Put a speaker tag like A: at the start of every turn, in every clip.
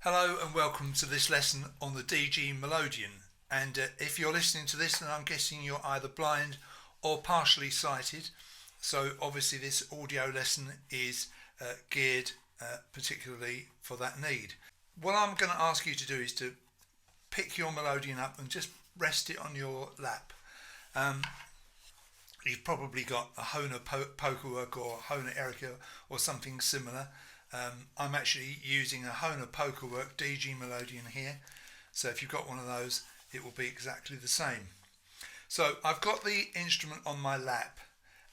A: Hello and welcome to this lesson on the DG Melodeon, and if you're listening to this, then I'm guessing you're either blind or partially sighted, so obviously this audio lesson is geared particularly for that need. What I'm going to ask you to do is to pick your Melodeon up and just rest it on your lap. You've probably got a Hohner Pokerwork or Hohner Erica or something similar. I'm actually using a Hohner Pokerwork DG Melodeon here, so if you've got one of those it will be exactly the same. So I've got the instrument on my lap,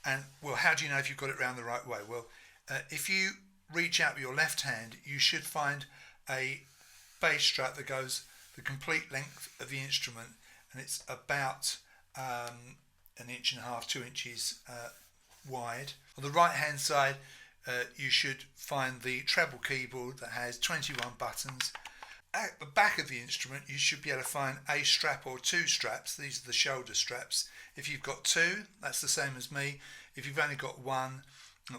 A: and well, how do you know if you've got it round the right way? Well, if you reach out with your left hand, you should find a bass strap that goes the complete length of the instrument, and it's about an inch and a half, 2 inches wide. On the right hand side you should find the treble keyboard that has 21 buttons. At the back of the instrument you should be able to find a strap or two straps. These are the shoulder straps. If you've got two, that's the same as me. If you've only got one,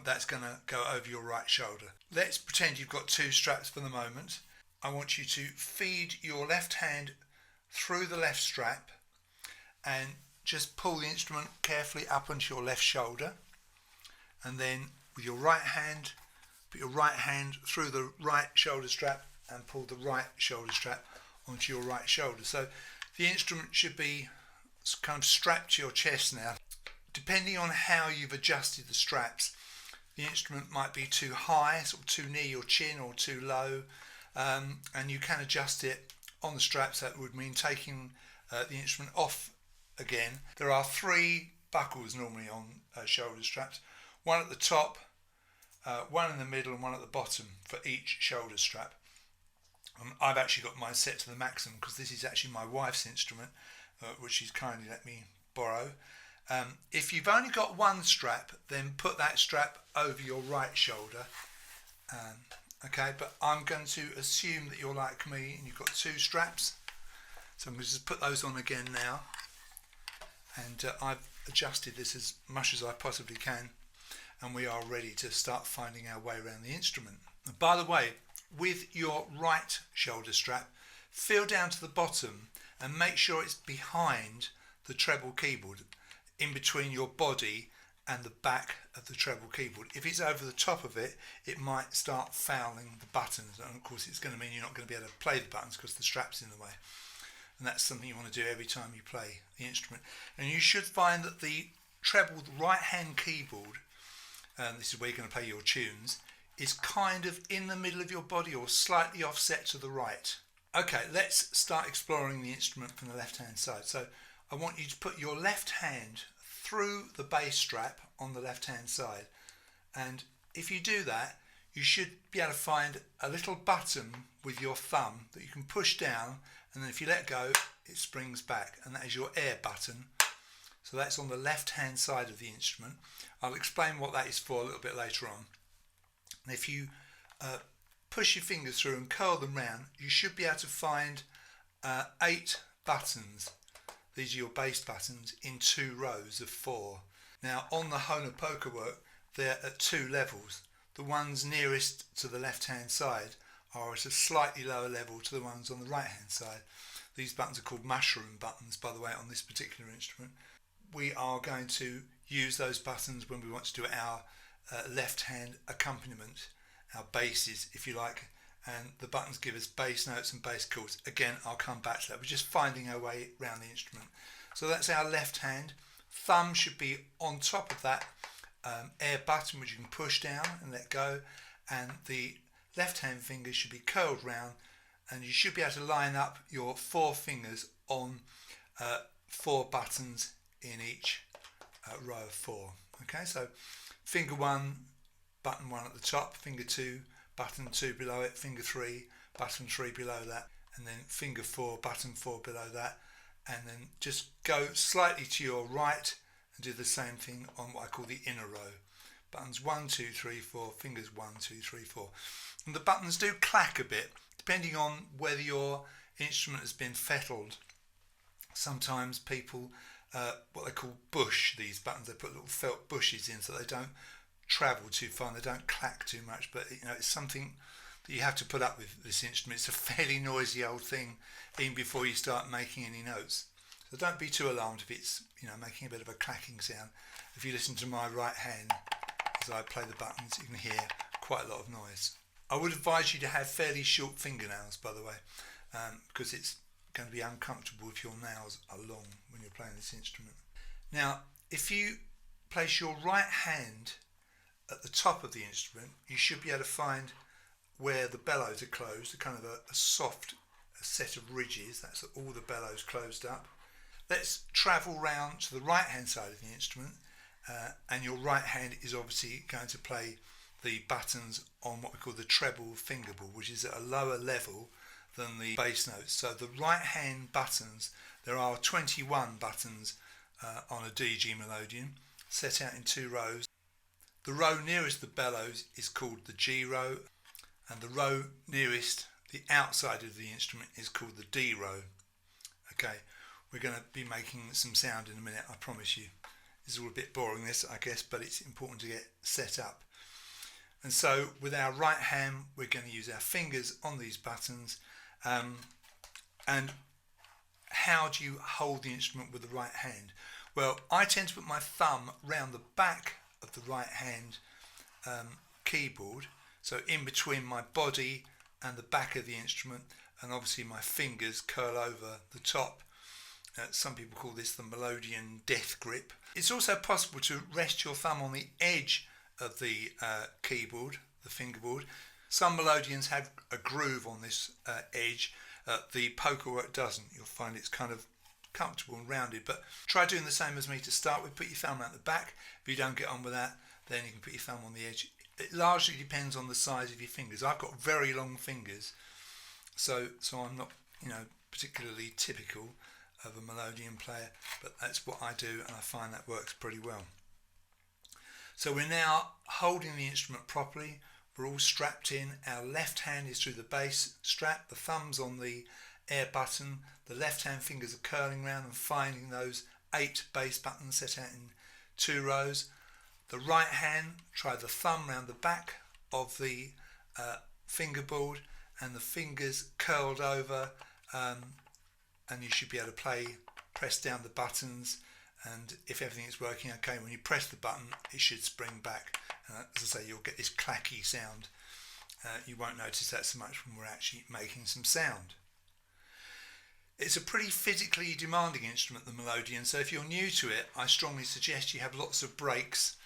A: that's going to go over your right shoulder. Let's pretend you've got two straps for the moment. I want you to feed your left hand through the left strap and just pull the instrument carefully up onto your left shoulder, and then with your right hand, put your right hand through the right shoulder strap and pull the right shoulder strap onto your right shoulder. So the instrument should be kind of strapped to your chest now. Depending on how you've adjusted the straps, the instrument might be too high, sort of too near your chin, or too low, and you can adjust it on the straps. That would mean taking the instrument off again. There are three buckles normally on shoulder straps, one at the top, one in the middle and one at the bottom for each shoulder strap. I've actually got mine set to the maximum because this is actually my wife's instrument, which she's kindly let me borrow. If you've only got one strap, then put that strap over your right shoulder. Okay, but I'm going to assume that you're like me and you've got two straps, so I'm going to just put those on again now, and I've adjusted this as much as I possibly can, and we are ready to start finding our way around the instrument. And by the way, with your right shoulder strap, feel down to the bottom and make sure it's behind the treble keyboard, in between your body and the back of the treble keyboard. If it's over the top of it, it might start fouling the buttons, and of course it's going to mean you're not going to be able to play the buttons because the strap's in the way. And that's something you want to do every time you play the instrument. And you should find that the treble right hand keyboard, this is where you're going to play your tunes, is kind of in the middle of your body or slightly offset to the right. Okay, let's start exploring the instrument from the left hand side. So I want you to put your left hand through the bass strap on the left hand side, and if you do that you should be able to find a little button with your thumb that you can push down, and then if you let go it springs back, and that is your air button. So that's on the left hand side of the instrument. I'll explain what that is for a little bit later on. And if you push your fingers through and curl them round, you should be able to find 8 buttons. These are your bass buttons in 2 rows of 4. Now on the Hohner Pokerwork they're at 2 levels. The ones nearest to the left hand side are at a slightly lower level to the ones on the right hand side. These buttons are called mushroom buttons, by the way, on this particular instrument. We are going to use those buttons when we want to do our left hand accompaniment, our basses if you like, and the buttons give us bass notes and bass chords. Again, I'll come back to that. We're just finding our way around the instrument. So that's our left hand. Thumb should be on top of that air button, which you can push down and let go, and the left hand fingers should be curled round, and you should be able to line up your 4 fingers on 4 buttons in each row of 4. Okay, so finger 1, button 1 at the top, finger 2, button 2 below it, finger 3, button 3 below that, and then finger 4, button 4 below that, and then just go slightly to your right and do the same thing on what I call the inner row. Buttons 1, 2, 3, 4, fingers 1, 2, 3, 4. And the buttons do clack a bit depending on whether your instrument has been fettled. Sometimes people what they call bush these buttons. They put little felt bushes in so they don't travel too far and they don't clack too much. But you know, it's something that you have to put up with this instrument. It's a fairly noisy old thing even before you start making any notes. So don't be too alarmed if it's making a bit of a clacking sound. If you listen to my right hand as I play the buttons, you can hear quite a lot of noise. I would advise you to have fairly short fingernails, by the way, because it's going to be uncomfortable if your nails are long when you're playing this instrument. Now, if you place your right hand at the top of the instrument, you should be able to find where the bellows are closed, a kind of a soft set of ridges. That's all the bellows closed up. Let's travel round to the right hand side of the instrument, and your right hand is obviously going to play the buttons on what we call the treble fingerboard, which is at a lower level than the bass notes. So the right hand buttons, there are 21 buttons on a DG Melodeon, set out in 2 rows. The row nearest the bellows is called the G row, and the row nearest the outside of the instrument is called the D row. Okay, we're going to be making some sound in a minute, I promise you. This is all a bit boring, this, I guess, but it's important to get set up. And so with our right hand, we're going to use our fingers on these buttons. And how do you hold the instrument with the right hand? Well, I tend to put my thumb round the back of the right hand keyboard, so in between my body and the back of the instrument, and obviously my fingers curl over the top. Some people call this the Melodeon death grip. It's also possible to rest your thumb on the edge of the keyboard, the fingerboard. Some Melodeons have a groove on this edge. The poker work doesn't. You'll find it's kind of comfortable and rounded, but try doing the same as me to start with. Put your thumb out the back. If you don't get on with that, then you can put your thumb on the edge. It largely depends on the size of your fingers. I've got very long fingers, so I'm not particularly typical of a Melodeon player, but that's what I do, and I find that works pretty well. So we're now holding the instrument properly. We're all strapped in. Our left hand is through the bass strap, the thumb's on the air button, the left hand fingers are curling around and finding those 8 bass buttons set out in 2 rows. The right hand, try the thumb round the back of the fingerboard and the fingers curled over, and you should be able to press down the buttons, and if everything is working okay, when you press the button it should spring back. As I say, you'll get this clacky sound. You won't notice that so much when we're actually making some sound. It's a pretty physically demanding instrument, the Melodeon, so if you're new to it, I strongly suggest you have lots of breaks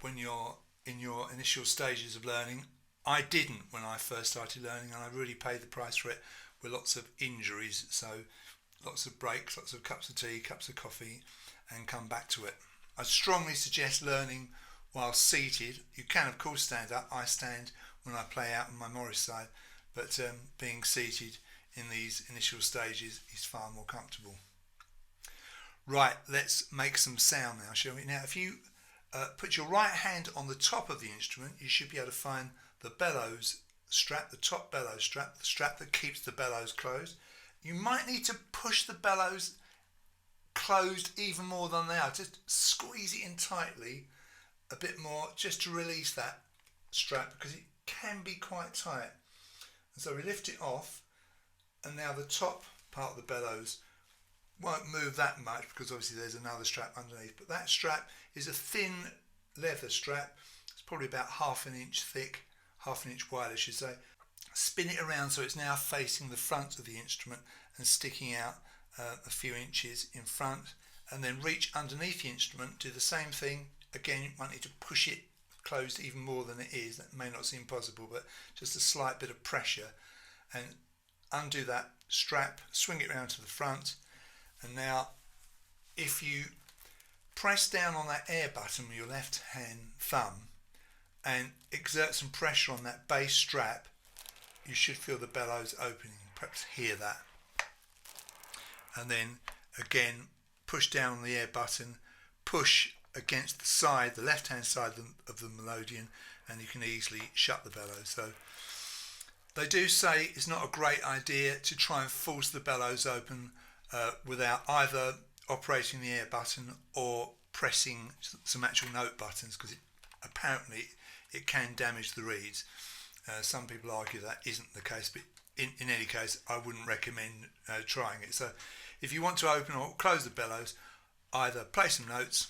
A: when you're in your initial stages of learning. I didn't when I first started learning, and I really paid the price for it with lots of injuries, so lots of breaks, lots of cups of tea, cups of coffee, and come back to it. I strongly suggest learning while seated. You can of course stand up. I stand when I play out on my Morris side, but being seated in these initial stages is far more comfortable. Right, let's make some sound now, shall we? Now if you put your right hand on the top of the instrument, you should be able to find the bellows strap, the top bellows strap, the strap that keeps the bellows closed. You might need to push the bellows closed even more than they are. Just squeeze it in tightly a bit more just to release that strap, because it can be quite tight. And so we lift it off, and now the top part of the bellows won't move that much because obviously there's another strap underneath, but that strap is a thin leather strap. It's probably about 1/2 inch thick, 1/2 inch wide I should say. Spin it around so it's now facing the front of the instrument and sticking out a few inches in front, and then reach underneath the instrument, do the same thing. Again, you might need to push it closed even more than it is. That may not seem possible, but just a slight bit of pressure, and undo that strap, swing it round to the front. And now if you press down on that air button with your left hand thumb and exert some pressure on that bass strap, you should feel the bellows opening, perhaps hear that. And then again, push down on the air button, push against the side, the left hand side of the Melodeon, and you can easily shut the bellows. So they do say it's not a great idea to try and force the bellows open without either operating the air button or pressing some actual note buttons, because apparently it can damage the reeds. Some people argue that isn't the case, but in any case, I wouldn't recommend trying it. So if you want to open or close the bellows, either play some notes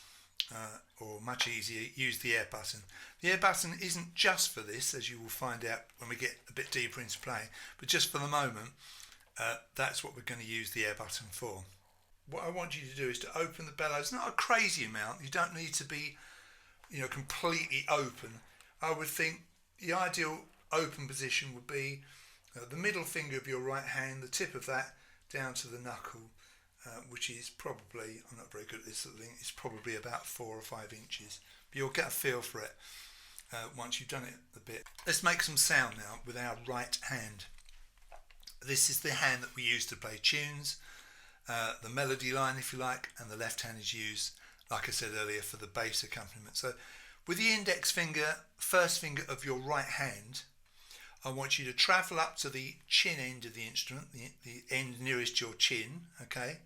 A: or much easier, use the air button. The air button isn't just for this, as you will find out when we get a bit deeper into play, but just for the moment, that's what we're going to use the air button for. What I want you to do is to open the bellows, not a crazy amount. You don't need to be, completely open. I would think the ideal open position would be the middle finger of your right hand, the tip of that down to the knuckle, which is probably, I'm not very good at this sort of thing, it's probably about 4 or 5 inches. But you'll get a feel for it once you've done it a bit. Let's make some sound now with our right hand. This is the hand that we use to play tunes, the melody line if you like, and the left hand is used, like I said earlier, for the bass accompaniment. So with the index finger, first finger of your right hand, I want you to travel up to the chin end of the instrument, the end nearest your chin, okay?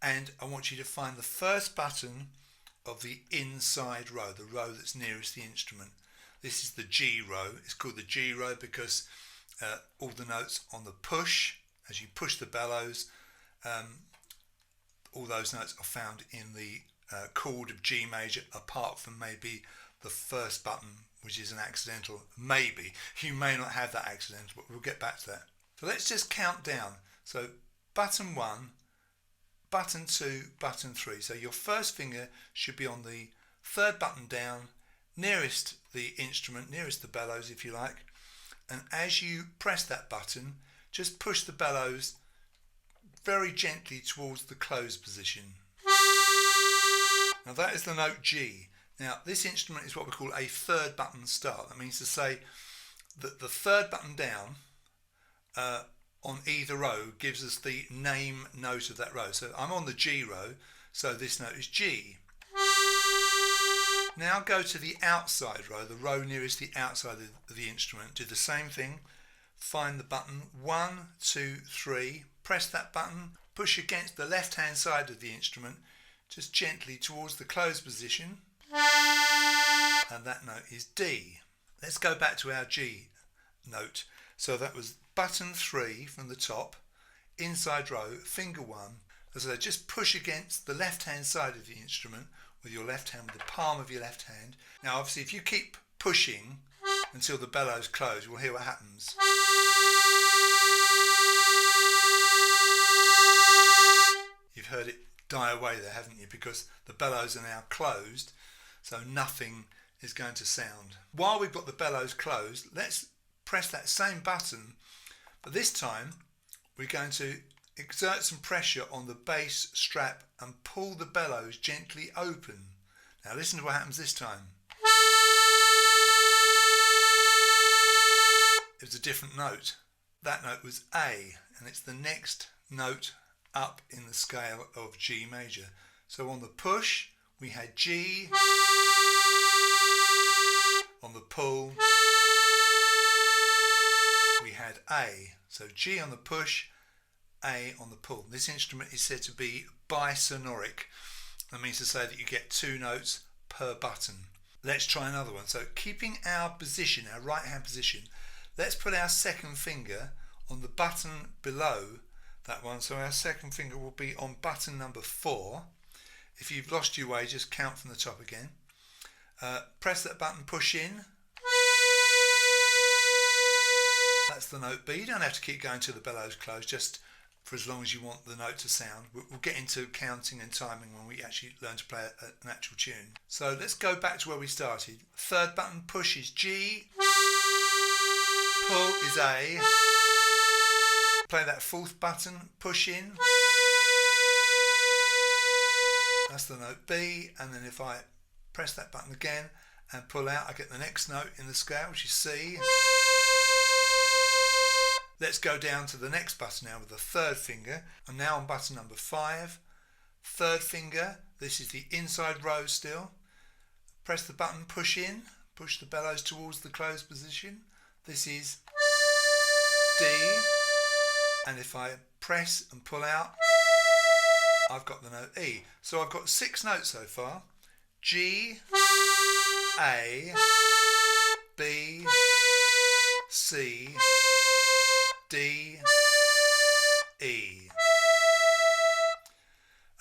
A: And I want you to find the first button of the inside row, the row that's nearest the instrument. This is the G row. It's called the G row because all the notes on the push, as you push the bellows, all those notes are found in the chord of G major, apart from maybe the first button, which is an accidental. Maybe you may not have that accidental, but we'll get back to that. So let's just count down. So button 1, button 2, button 3. So your first finger should be on the third button down, nearest the instrument, nearest the bellows if you like. And as you press that button, just push the bellows very gently towards the close position. Now that is the note G. Now this instrument is what we call a third button start. That means to say that the third button down on either row gives us the name note of that row. So I'm on the G row, so this note is G. Now go to the outside row, the row nearest the outside of the instrument. Do the same thing. Find the button 1, 2, 3. Press that button. Push against the left hand side of the instrument, just gently towards the close position. And that note is D. Let's go back to our G note. So that was button 3 from the top, inside row, finger 1. So just push against the left hand side of the instrument with your left hand, with the palm of your left hand. Now obviously if you keep pushing until the bellows close, we'll hear what happens. You've heard it die away there, haven't you? Because the bellows are now closed, so nothing is going to sound. While we've got the bellows closed, let's press that same button, but this time we're going to exert some pressure on the bass strap and pull the bellows gently open. Now listen to what happens this time. It was a different note. That note was A, and it's the next note up in the scale of G major. So on the push we had G, on the pull we had A. So G on the push, A on the pull. This instrument is said to be bisonoric. That means to say that you get 2 notes per button. Let's try another one. So keeping our position, our right hand position, let's put our second finger on the button below that one. So our second finger will be on button number 4. If you've lost your way, just count from the top again. Press that button, push in. That's the note B. You don't have to keep going till the bellows close, just for as long as you want the note to sound. We'll get into counting and timing when we actually learn to play an actual tune. So let's go back to where we started. Third button, push is G. Pull is A. Play that fourth button, push in. That's the note B, and then if I press that button again and pull out, I get the next note in the scale, which is C. Let's go down to the next button now with the third finger. I'm now on button number 5. Third finger, this is the inside row still. Press the button, push in, push the bellows towards the closed position. This is D. And if I press and pull out, I've got the note E. So I've got 6 notes so far. G, A, B, C, D, E.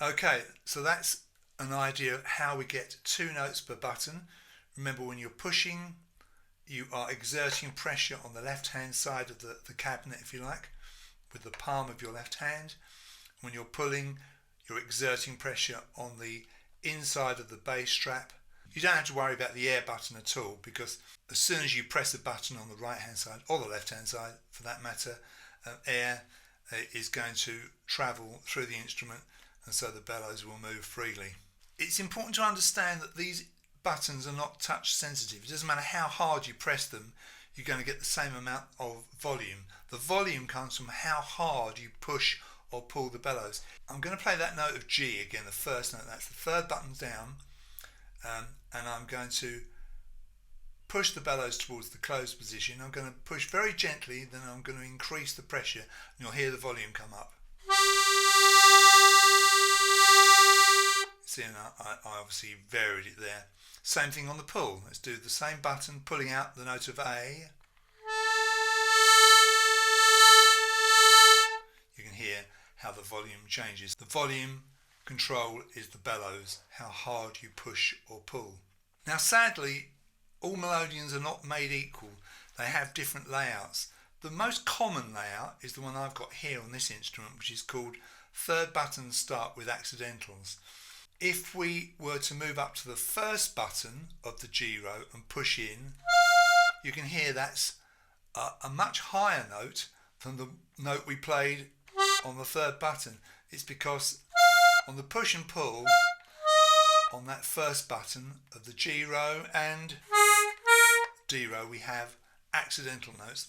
A: Okay, so that's an idea of how we get 2 notes per button. Remember, when you're pushing, you are exerting pressure on the left hand side of the cabinet, if you like, with the palm of your left hand. When you're pulling, you're exerting pressure on the inside of the bass strap. You don't have to worry about the air button at all, because as soon as you press the button on the right hand side, or the left hand side for that matter, air is going to travel through the instrument, and so the bellows will move freely. It's important to understand that these buttons are not touch sensitive. It doesn't matter how hard you press them, you're going to get the same amount of volume. The volume comes from how hard you push or pull the bellows. I'm going to play that note of G again, the first note. That's the third button down, and I'm going to push the bellows towards the closed position. I'm going to push very gently, then I'm going to increase the pressure, and you'll hear the volume come up. See, and I obviously varied it there. Same thing on the pull. Let's do the same button, pulling out the note of A. You can hear how the volume changes. The volume control is the bellows, how hard you push or pull. Now, sadly, all melodeons are not made equal. They have different layouts. The most common layout is the one I've got here on this instrument, which is called third button start with accidentals. If we were to move up to the first button of the G row and push in, you can hear that's a much higher note than the note we played on the third button. It's because on the push and pull on that first button of the G row and D row, we have accidental notes.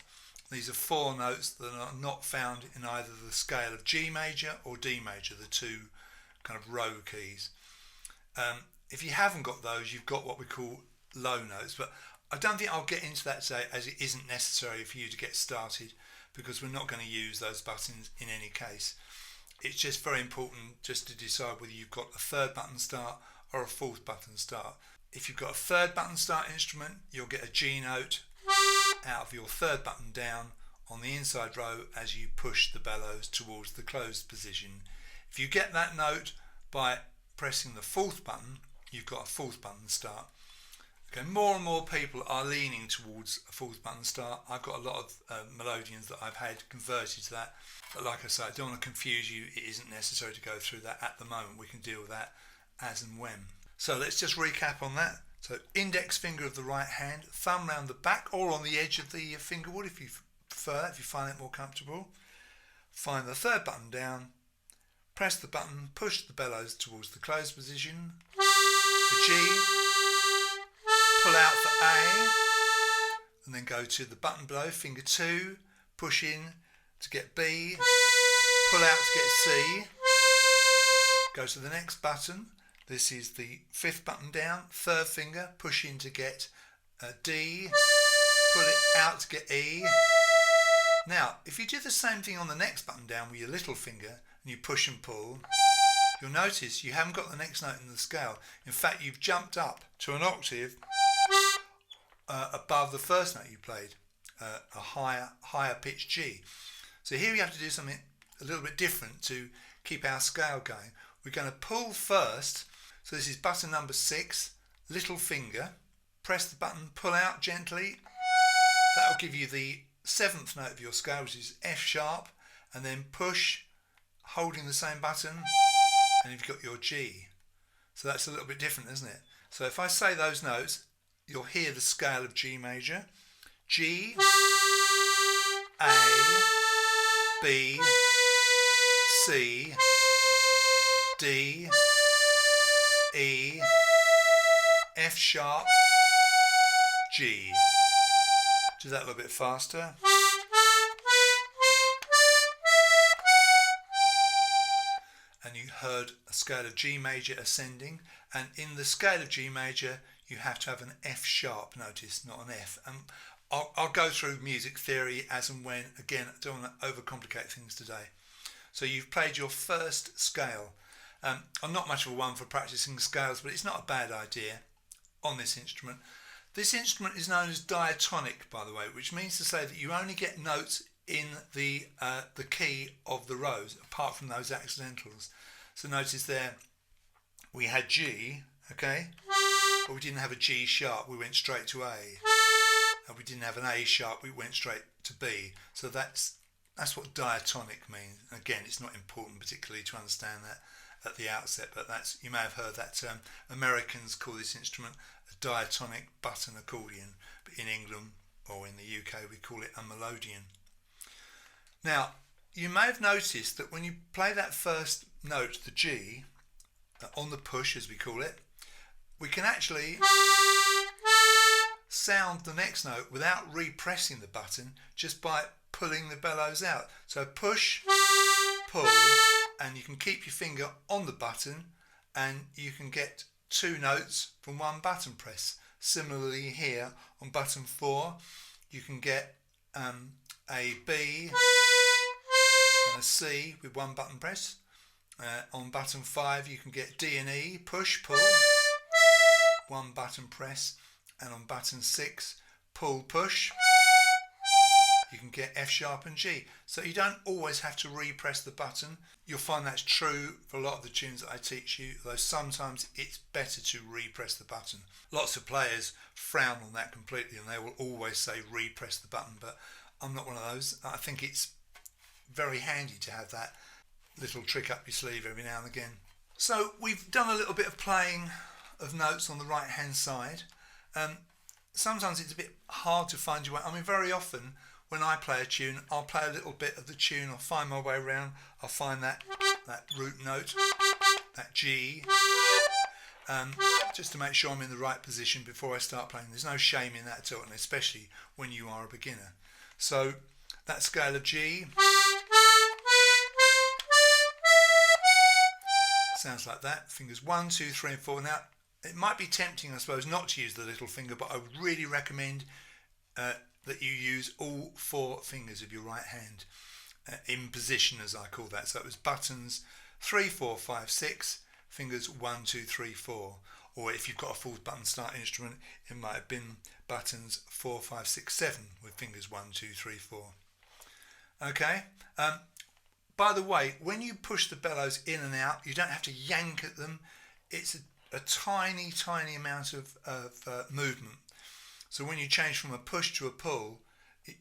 A: These are 4 notes that are not found in either the scale of G major or D major, the 2 kind of row keys. If you haven't got those, you've got what we call low notes, but I don't think I'll get into that today, as it isn't necessary for you to get started, because we're not going to use those buttons in any case. It's just very important just to decide whether you've got a third button start or a fourth button start. If you've got a third button start instrument, you'll get a G note out of your third button down on the inside row as you push the bellows towards the closed position. If you get that note by pressing the fourth button, you've got a fourth button start. Okay, more and more people are leaning towards a fourth button start. I've got a lot of melodeons that I've had converted to that, but like I say, I don't want to confuse you. It isn't necessary to go through that at the moment. We can deal with that as and when. So let's just recap on that. So index finger of the right hand, thumb round the back or on the edge of the fingerboard if you prefer that, if you find it more comfortable. Find the third button down, press the button, push the bellows towards the closed position. For G, pull out for A, and then go to the button below, finger 2, push in to get B, pull out to get C, go to the next button. This is the 5th button down, third finger, push in to get D, pull it out to get E. Now, if you do the same thing on the next button down with your little finger and you push and pull, you'll notice you haven't got the next note in the scale. In fact, you've jumped up to an octave above the first note you played, a higher pitch G. So here we have to do something a little bit different to keep our scale going. We're going to pull first. So this is button number 6, little finger. Press the button, pull out gently. That will give you the 7th note of your scale, which is F sharp, and then push, holding the same button, and you've got your G. So that's a little bit different, isn't it? So if I say those notes, you'll hear the scale of G major. G, A, B, C, D, E, F sharp, G. Do that a little bit faster. And you heard a scale of G major ascending, and in the scale of G major you have to have an F sharp, notice, not an F. And I'll go through music theory as and when. Again, I don't want to overcomplicate things today. So you've played your first scale. I'm not much of a one for practicing scales, but it's not a bad idea on this instrument. This instrument is known as diatonic, by the way, which means to say that you only get notes in the key of the rows, apart from those accidentals. So notice there we had G, okay, but we didn't have a G sharp, we went straight to A. And we didn't have an A sharp, we went straight to B. So that's what diatonic means. Again, it's not important particularly to understand that at the outset, but you may have heard that term. Americans call this instrument a diatonic button accordion, but in England or in the UK we call it a melodeon. Now, you may have noticed that when you play that first note, the G, on the push as we call it, we can actually sound the next note without repressing the button, just by pulling the bellows out. So push, pull, and you can keep your finger on the button and you can get two notes from one button press. Similarly here on button 4 you can get a B and a C with one button press. On button 5 you can get D and E, push, pull, one button press, and on button 6 pull, push, you can get F sharp and G. So you don't always have to repress the button. You'll find that's true for a lot of the tunes that I teach you, though sometimes it's better to repress the button. Lots of players frown on that completely and they will always say repress the button, but I'm not one of those. I think it's very handy to have that little trick up your sleeve every now and again. So we've done a little bit of playing of notes on the right hand side. Sometimes it's a bit hard to find your way. I mean, very often when I play a tune, I'll play a little bit of the tune, I'll find my way around, I'll find that root note, that G, just to make sure I'm in the right position before I start playing. There's no shame in that at all, and especially when you are a beginner. So that scale of G sounds like that. Fingers 1, 2, 3 and 4. Now it might be tempting, I suppose, not to use the little finger, but I would really recommend that you use all 4 fingers of your right hand in position, as I call that. So it was buttons 3, 4, 5, 6, fingers 1, 2, 3, 4. Or if you've got a full button start instrument, it might have been buttons 4, 5, 6, 7 with fingers 1, 2, 3, 4. Okay. By the way, when you push the bellows in and out, you don't have to yank at them. It's a tiny amount of movement. So when you change from a push to a pull,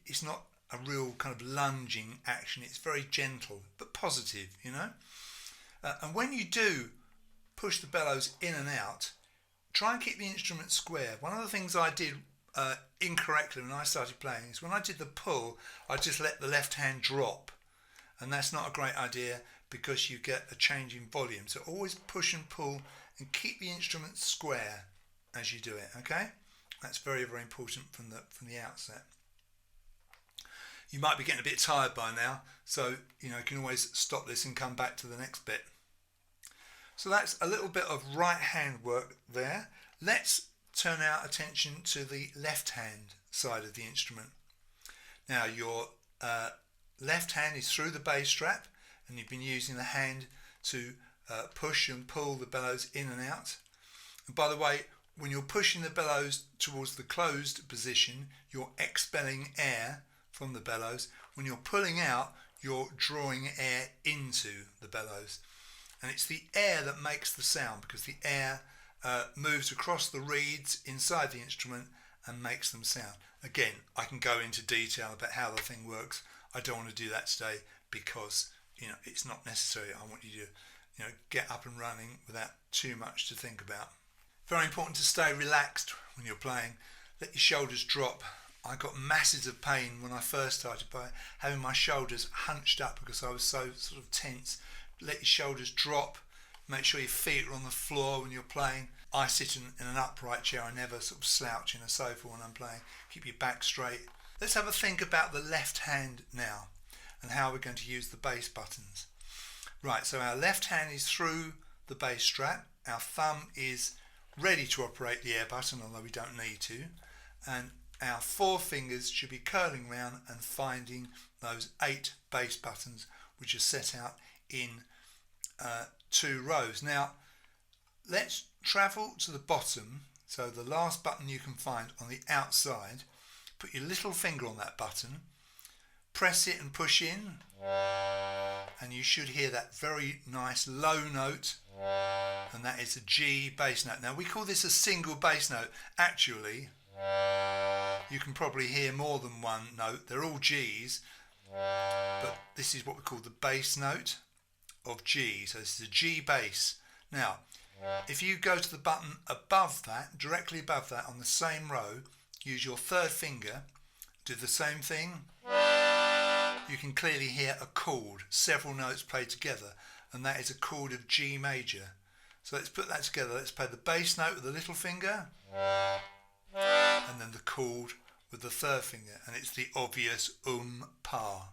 A: it's not a real kind of lunging action. It's very gentle but positive, you know. And when you do push the bellows in and out, try and keep the instrument square. One of the things I did incorrectly when I started playing is when I did the pull, I just let the left hand drop, and that's not a great idea because you get a change in volume. So always push and pull and keep the instrument square as you do it. Okay, that's very important from the outset. You might be getting a bit tired by now, so you can always stop this and come back to the next bit. So that's a little bit of right hand work there. Let's turn our attention to the left hand side of the instrument. Now your left hand is through the bass strap, and you've been using the hand to push and pull the bellows in and out. And by the way, when you're pushing the bellows towards the closed position, you're expelling air from the bellows. When you're pulling out, you're drawing air into the bellows. And it's the air that makes the sound, because the air moves across the reeds inside the instrument and makes them sound. Again, I can go into detail about how the thing works. I don't want to do that today because it's not necessary. I want you to get up and running without too much to think about. Very important to stay relaxed when you're playing. Let your shoulders drop. I got masses of pain when I first started by having my shoulders hunched up because I was so sort of tense. Let your shoulders drop. Make sure your feet are on the floor when you're playing. I sit in an upright chair. I never sort of slouch in a sofa when I'm playing. Keep your back straight. Let's have a think about the left hand now and how we're going to use the bass buttons. Right, so our left hand is through the bass strap. Our thumb is ready to operate the air button, although we don't need to. And our 4 fingers should be curling round and finding those 8 bass buttons which are set out in 2 rows. Now let's travel to the bottom so the last button you can find on the outside, put your little finger on that button, press it and push in, and you should hear that very nice low note, and that is a G bass note. Now we call this a single bass note. Actually, you can probably hear more than one note. They're all G's, but this is what we call the bass note of G. So this is a G bass. Now, if you go to the button above that, directly above that on the same row, use your third finger, do the same thing, you can clearly hear a chord, several notes played together, and that is a chord of G major. So let's put that together. Let's play the bass note with the little finger, and then the chord with the third finger, and it's the obvious pa.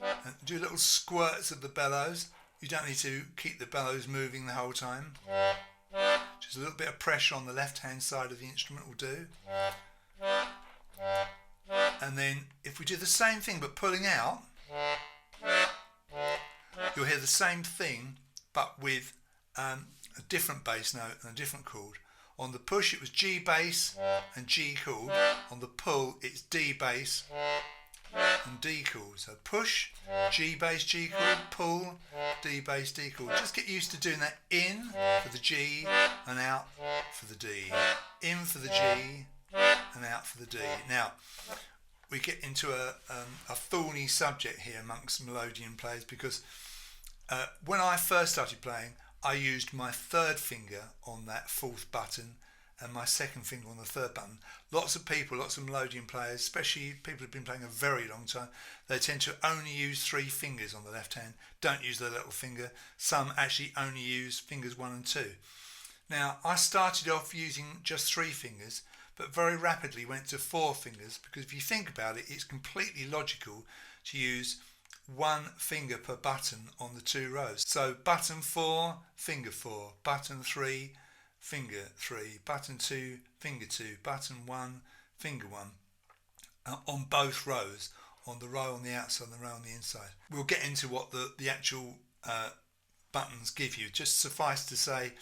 A: And do little squirts of the bellows. You don't need to keep the bellows moving the whole time. Just a little bit of pressure on the left hand side of the instrument will do. And then if we do the same thing but pulling out, you'll hear the same thing but with a different bass note and a different chord. On the push it was G bass and G chord. On the pull it's D bass and D chord. So push, G bass, G chord, pull, D bass, D chord. Just get used to doing that in for the G and out for the D. In for the G and out for the D. Now, we get into a thorny subject here amongst Melodeon players, because when I first started playing, I used my third finger on that fourth button and my second finger on the third button. Lots of people, lots of Melodeon players, especially people who've been playing a very long time, they tend to only use three fingers on the left hand, don't use the little finger. Some actually only use fingers 1 and 2. Now, I started off using just three fingers, but very rapidly went to four fingers, because if you think about it, it's completely logical to use one finger per button on the two rows. So button 4, finger 4, button 3, finger 3, button 2, finger 2, button 1, finger 1, on both rows, on the row on the outside and the row on the inside. We'll get into what the actual buttons give you. Just suffice to say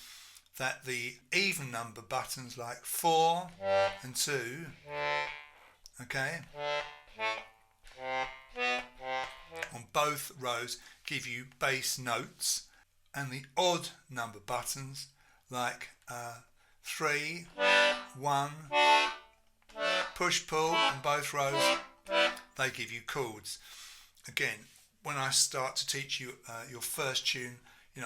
A: that the even number buttons like 4 and 2, okay, on both rows give you bass notes, and the odd number buttons like 3, 1, push, pull on both rows, they give you chords. Again, when I start to teach you your first tune,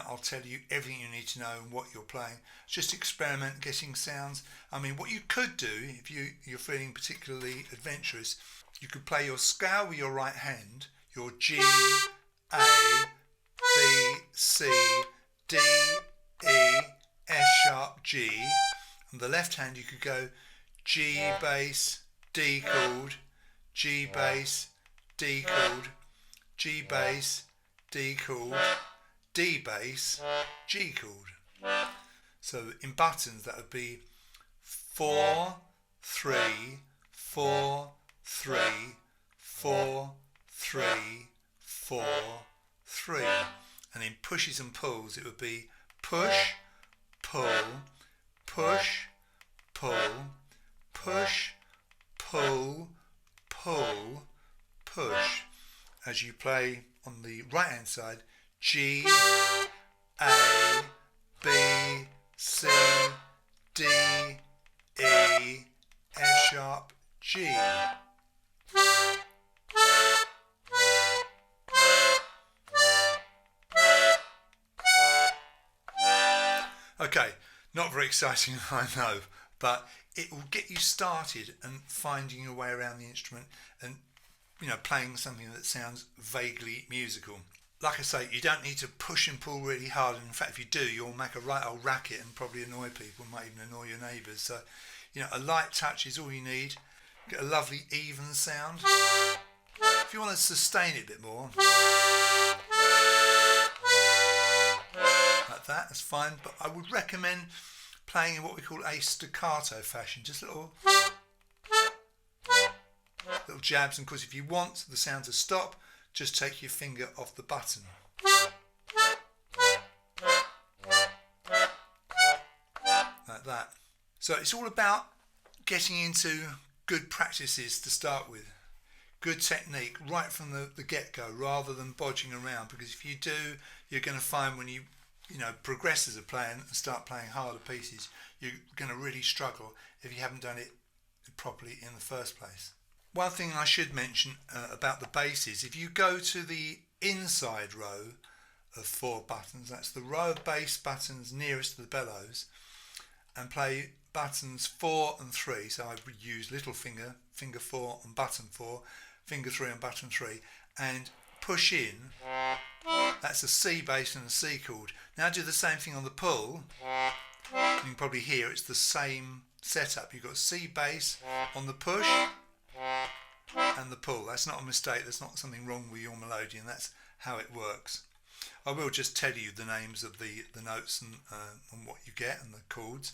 A: I'll tell you everything you need to know and what you're playing. Just experiment getting sounds. I mean, what you could do, if you're feeling particularly adventurous, you could play your scale with your right hand, your G, A, B, C, D, E, F sharp, G. On the left hand you could go G bass, D chord, G bass, D chord, G bass, D chord, D bass, G chord. So in buttons that would be 4, 3, 4, 3, 4, 3, 4, 3. And in pushes and pulls it would be push, pull, push, pull, push, pull, pull, push. As you play on the right hand side, G, A, B, C, D, E, F sharp, G. Okay, not very exciting, I know, but it will get you started and finding your way around the instrument and playing something that sounds vaguely musical. Like I say, you don't need to push and pull really hard, and in fact if you do, you'll make a right old racket and probably annoy people, might even annoy your neighbours. So a light touch is all you need. Get a lovely even sound. If you want to sustain it a bit more, like that, that's fine, but I would recommend playing in what we call a staccato fashion, just little jabs, and of course if you want the sound to stop, just take your finger off the button. that. So it's all about getting into good practices to start with. Good technique right from the get-go, rather than bodging around, because if you do, you're going to find when you progress as a player and start playing harder pieces, you're going to really struggle if you haven't done it properly in the first place. One thing I should mention about the basses, if you go to the inside row of 4 buttons, that's the row of bass buttons nearest to the bellows, and play buttons 4 and 3, so I would use little finger, finger 4 and button 4, finger 3 and button 3, and push in, that's a C bass and a C chord. Now do the same thing on the pull. You can probably hear it's the same setup. You've got C bass on the push and the pull. That's not a mistake, there's not something wrong with your Melodeon, that's how it works. I will just tell you the names of the notes and what you get and the chords.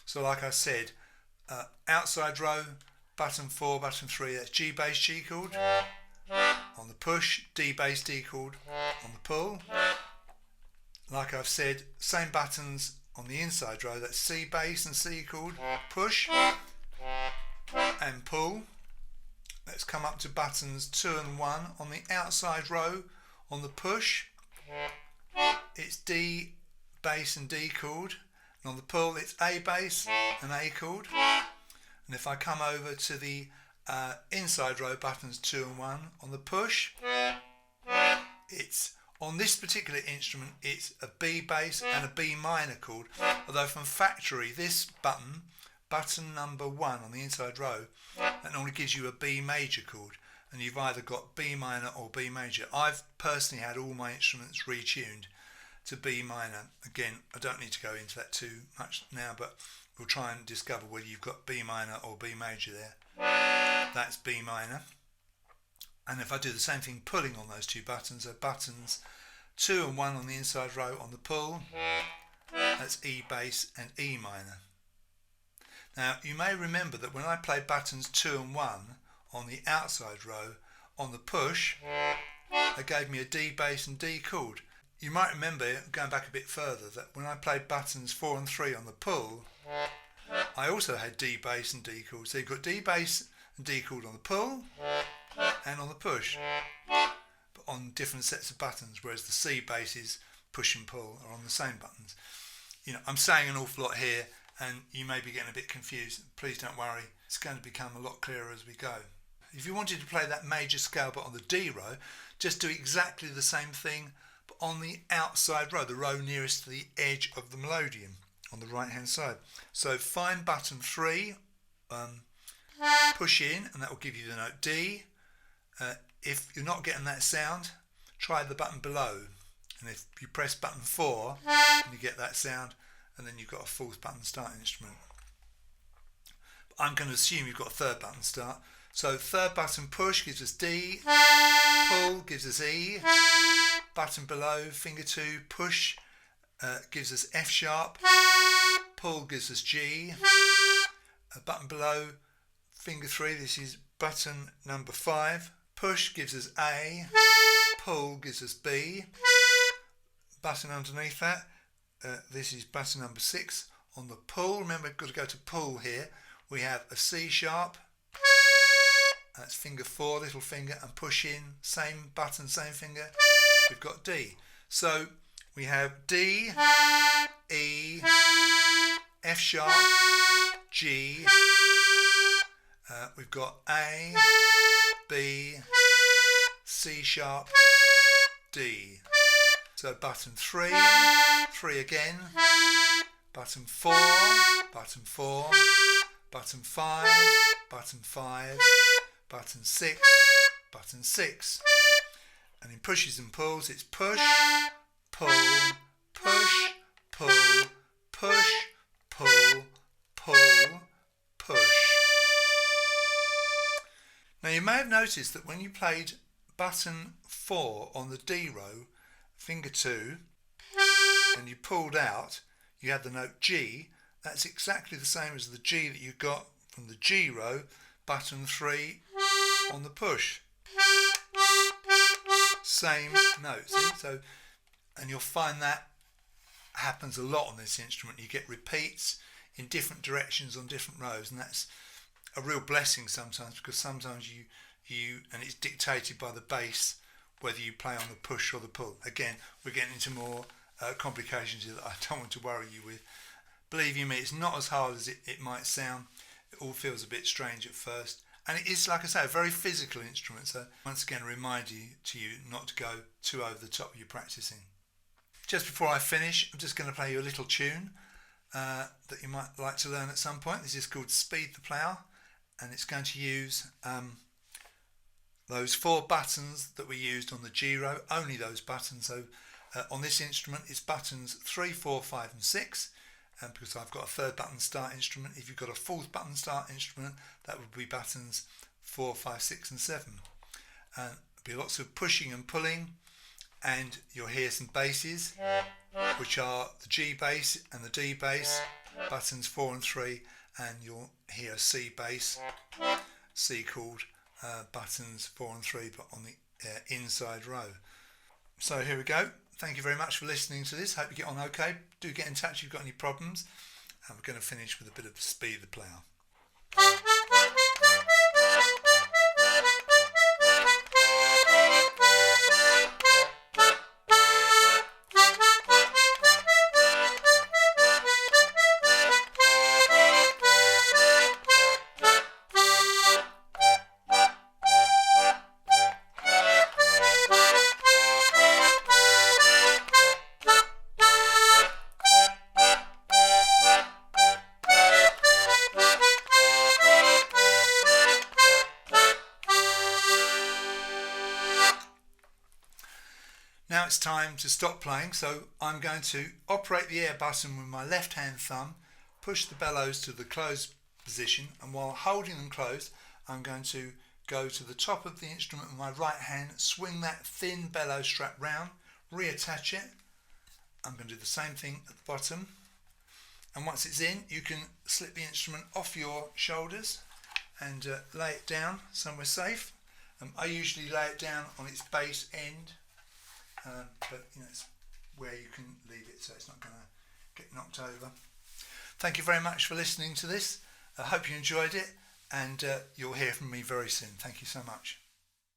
A: So like I said, outside row, button 4, button 3, that's G bass, G chord. On the push, D bass, D chord. On the pull, like I've said, same buttons on the inside row, that's C bass and C chord, push and pull. Let's come up to buttons 2 and 1 on the outside row. On the push, it's D bass and D chord, and on the pull it's A bass and A chord. And if I come over to the inside row, buttons 2 and 1, on the push, it's on this particular instrument it's a B bass and a B minor chord, although from factory this button number 1 on the inside row, that normally gives you a B major chord, and you've either got B minor or B major. I've personally had all my instruments retuned to B minor. Again, I don't need to go into that too much now, but we'll try and discover whether you've got B minor or B major there. That's B minor. And if I do the same thing pulling on those 2 buttons, so buttons 2 and 1 on the inside row, on the pull, that's E bass and E minor. Now you may remember that when I played buttons 2 and 1 on the outside row, on the push, they gave me a D bass and D chord. You might remember, going back a bit further, that when I played buttons 4 and 3 on the pull, I also had D bass and D chord. So you've got D bass and D chord on the pull and on the push, but on different sets of buttons, whereas the C basses, push and pull, are on the same buttons. I'm saying an awful lot here and you may be getting a bit confused. Please don't worry, it's going to become a lot clearer as we go. If you wanted to play that major scale but on the D row, just do exactly the same thing but on the outside row, the row nearest to the edge of the Melodeon on the right hand side. So find button 3, push in, and that will give you the note D. If you're not getting that sound, try the button below, and if you press button 4 and you get that sound, and then you've got a 4th button start instrument. But I'm going to assume you've got a 3rd button start. So 3rd button push gives us D, pull gives us E, button below, finger 2, push gives us F sharp, pull gives us G, button below, finger 3, this is button number 5, push gives us A, pull gives us B, button underneath that, this is button number 6. On the pull, remember we've got to go to pull here, we have a C sharp, that's finger 4, little finger, and push in, same button, same finger, we've got D. So we have D, E, F sharp, G, we've got A, B, C sharp, D. So button 3, 3 again, button 4, button 4, button 5, button 5, button 6, button 6. And in pushes and pulls it's push, pull, push, pull, push, pull, pull, push. Now you may have noticed that when you played button 4 on the D row, finger 2, and you pulled out, you had the note G. That's exactly the same as the G that you got from the G row, button 3 on the push. Same note, see? So, and you'll find that happens a lot on this instrument. You get repeats in different directions on different rows, and that's a real blessing sometimes, because sometimes you and it's dictated by the bass whether you play on the push or the pull. Again, we're getting into more complications here that I don't want to worry you with. Believe you me, it's not as hard as it might sound. It all feels a bit strange at first, and it is, like I say, a very physical instrument. So once again, a reminder to you not to go too over the top of your practicing. Just before I finish, I'm just going to play you a little tune that you might like to learn at some point. This is called Speed the Plough, and it's going to use those 4 buttons that we used on the G row, only those buttons. So on this instrument it's buttons 3, 4, 5 and 6, because I've got a 3rd button start instrument. If you've got a 4th button start instrument, that would be buttons 4, 5, 6 and 7. There'll be lots of pushing and pulling, and you'll hear some basses, which are the G bass and the D bass, buttons 4 and 3, and you'll hear a C bass, C chord, buttons 4 and 3, but on the inside row. So here we go. Thank you very much for listening to this. Hope you get on okay. Do get in touch if you've got any problems. And we're going to finish with a bit of Speed the Plough. Now it's time to stop playing, so I'm going to operate the air button with my left hand thumb, push the bellows to the closed position, and while holding them closed I'm going to go to the top of the instrument with my right hand, swing that thin bellows strap round, reattach it. I'm going to do the same thing at the bottom, and once it's in you can slip the instrument off your shoulders and lay it down somewhere safe. I usually lay it down on its base end, but it's where you can leave it so it's not going to get knocked over. Thank you very much for listening to this. I hope you enjoyed it, and you'll hear from me very soon. Thank you so much.